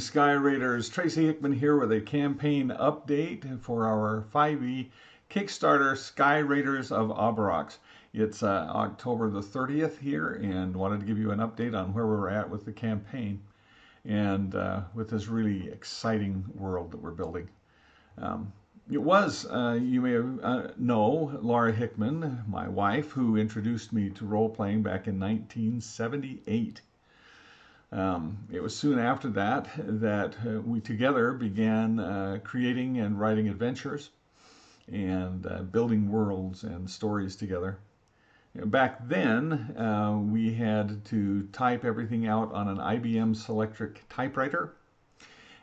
Skyraiders. Tracy Hickman here with a campaign update for our 5e Kickstarter Skyraiders of Abarax. It's October the 30th here, and wanted to give you an update on where we're at with the campaign and with this really exciting world that we're building. It was, you may know, Laura Hickman, my wife, who introduced me to role-playing back in 1978. It was soon after that that we together began creating and writing adventures and building worlds and stories together. Back then, we had to type everything out on an IBM Selectric typewriter,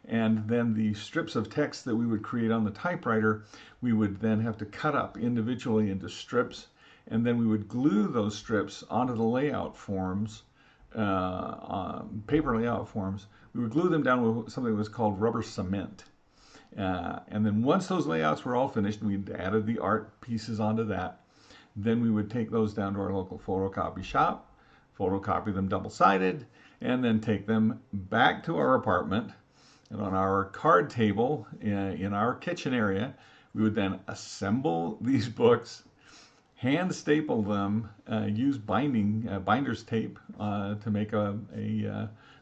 and then the strips of text that we would create on the typewriter, we would then have to cut up individually into strips, and then we would glue those strips onto the layout forms, paper layout forms. We would glue them down with something that was called rubber cement. And then once those layouts were all finished, we'd added the art pieces onto that. Then we would take those down to our local photocopy shop, photocopy them double-sided, and then take them back to our apartment. And on our card table in our kitchen area, we would then assemble these books, hand staple them, use binder's tape to make a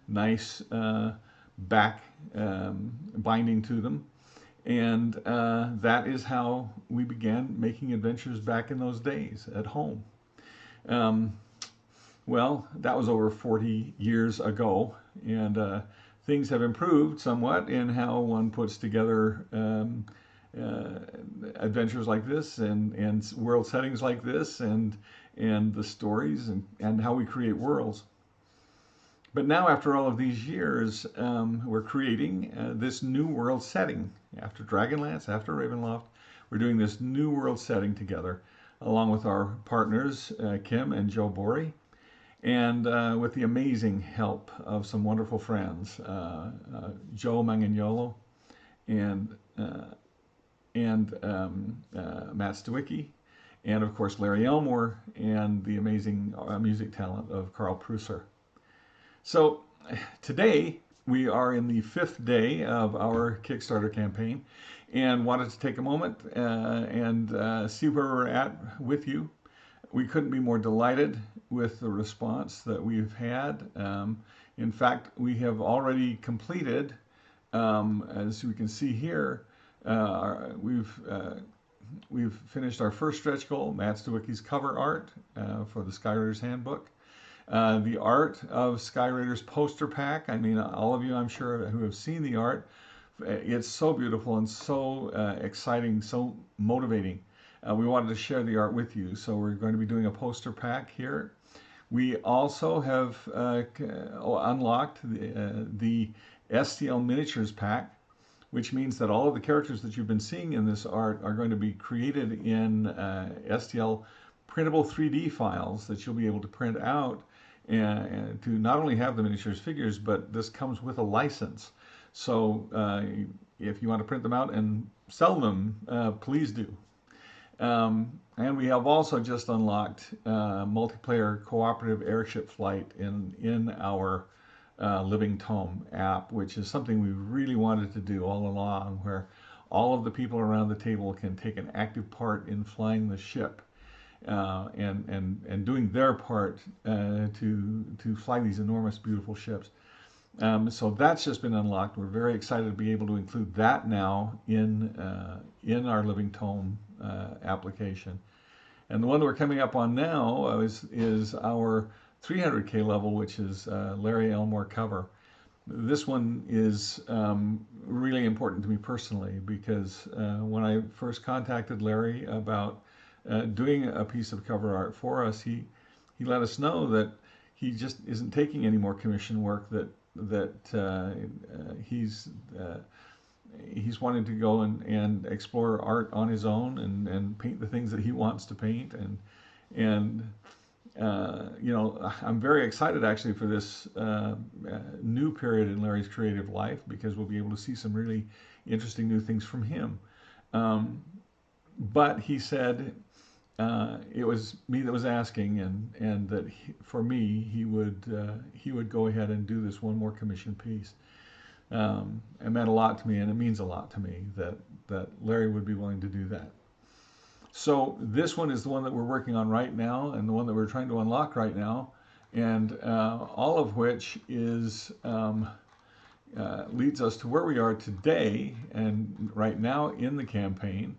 nice back binding to them. And that is how we began making adventures back in those days at home. Well, that was over 40 years ago, and things have improved somewhat in how one puts together adventures like this and world settings like this and the stories and how we create worlds. But now, after all of these years, we're creating this new world setting. After Dragonlance, after Ravenloft, we're doing this new world setting together, along with our partners, Kim and Joe Borey, and with the amazing help of some wonderful friends, Joe Manganiolo and Matt Stewicki, and of course Larry Elmore, and the amazing music talent of Carl Prusser. So today we are in the 5th day of our Kickstarter campaign, and wanted to take a moment and see where we're at with you. We couldn't be more delighted with the response that we've had. In fact, we have already completed, as we can see here, we've finished our first stretch goal, Matt Stewicki's cover art for the Skyraiders Handbook. The art of Skyraiders poster pack. I mean, all of you, I'm sure, who have seen the art, it's so beautiful and so exciting, so motivating. We wanted to share the art with you, so we're going to be doing a poster pack here. We also have unlocked the STL Miniatures pack, which means that all of the characters that you've been seeing in this art are going to be created in STL printable 3D files that you'll be able to print out and to not only have the miniatures figures, but this comes with a license. So if you want to print them out and sell them, please do. And we have also just unlocked multiplayer cooperative airship flight in our Living Tome app, which is something we really wanted to do all along, where all of the people around the table can take an active part in flying the ship and doing their part to fly these enormous, beautiful ships. So that's just been unlocked. We're very excited to be able to include that now in our Living Tome application. And the one that we're coming up on now is our 300K level, which is Larry Elmore cover. This one is really important to me personally, because when I first contacted Larry about doing a piece of cover art for us, he let us know that he just isn't taking any more commission work, that he's wanting to go and explore art on his own and paint the things that he wants to paint. And you know, I'm very excited actually for this new period in Larry's creative life, because we'll be able to see some really interesting new things from him. But he said it was me that was asking, and that for me he would go ahead and do this one more commission piece. It meant a lot to me, and it means a lot to me that Larry would be willing to do that. So this one is the one that we're working on right now, and the one that we're trying to unlock right now, and all of which is leads us to where we are today and right now in the campaign.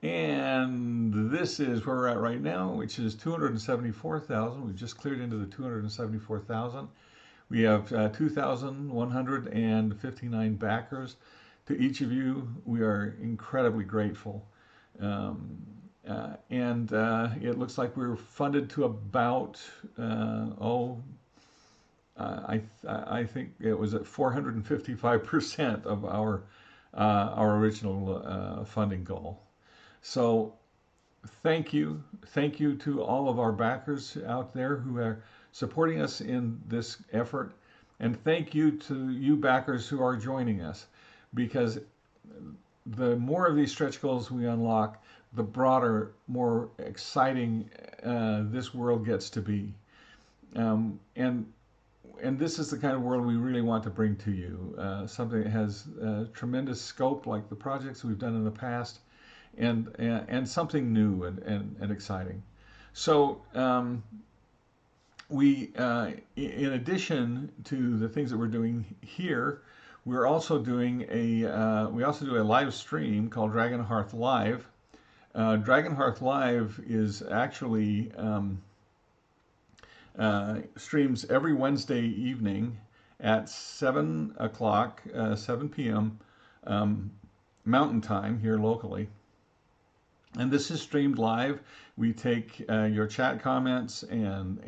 And this is where we're at right now, which is 274,000. We've just cleared into the 274,000. We have 2,159 backers. To each of you, we are incredibly grateful. It looks like we're funded to about, I think it was at 455% of our original funding goal. So thank you to all of our backers out there who are supporting us in this effort, and thank you to you backers who are joining us, because the more of these stretch goals we unlock, the broader, more exciting this world gets to be. And this is the kind of world we really want to bring to you, something that has tremendous scope like the projects we've done in the past, and something new and exciting. So we, in addition to the things that we're doing here, we're also doing we also do a live stream called Dragon Hearth Live. Dragon Hearth Live is actually streams every Wednesday evening at 7 o'clock, 7 p.m. Mountain Time here locally. And this is streamed live. We take your chat comments and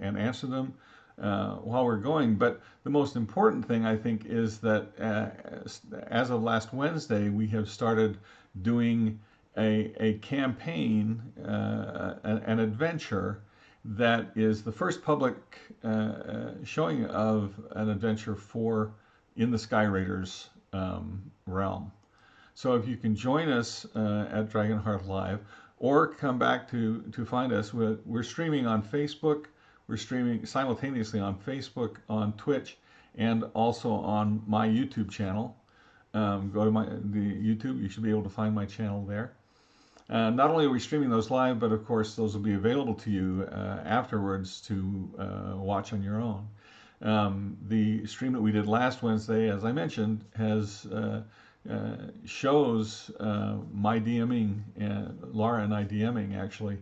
answer them while we're going. But the most important thing, I think, is that as of last Wednesday, we have started doing a campaign, an adventure that is the first public showing of an adventure in the Skyraiders realm. So if you can join us at Dragon Hearth Live, or come back to find us, we're streaming on Facebook. We're streaming simultaneously on Facebook, on Twitch, and also on my YouTube channel. Go to the YouTube. You should be able to find my channel there. Not only are we streaming those live, but of course those will be available to you afterwards to watch on your own. The stream that we did last Wednesday, as I mentioned, has shows my DMing, Laura and I DMing actually,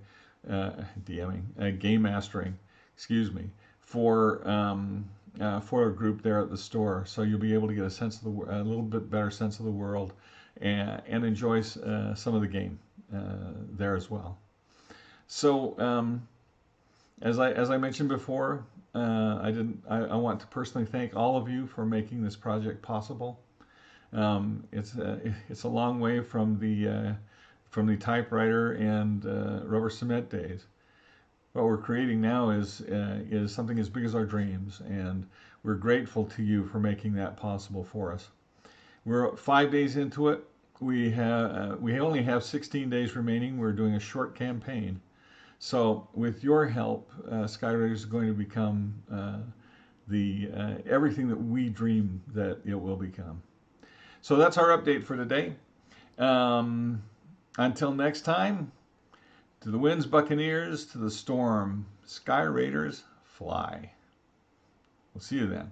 game mastering, excuse me, for a group there at the store. So you'll be able to get a little bit better sense of the world and enjoy some of the game there as well. So as I mentioned before, I want to personally thank all of you for making this project possible. It's a long way from the typewriter and rubber cement days. What we're creating now is something as big as our dreams, and we're grateful to you for making that possible for us. We're 5 days into it. We only have 16 days remaining. We're doing a short campaign. So with your help, Skyraiders is going to become everything that we dream that it will become. So that's our update for today. Until next time, to the winds, buccaneers, to the storm, Skyraiders fly. We'll see you then.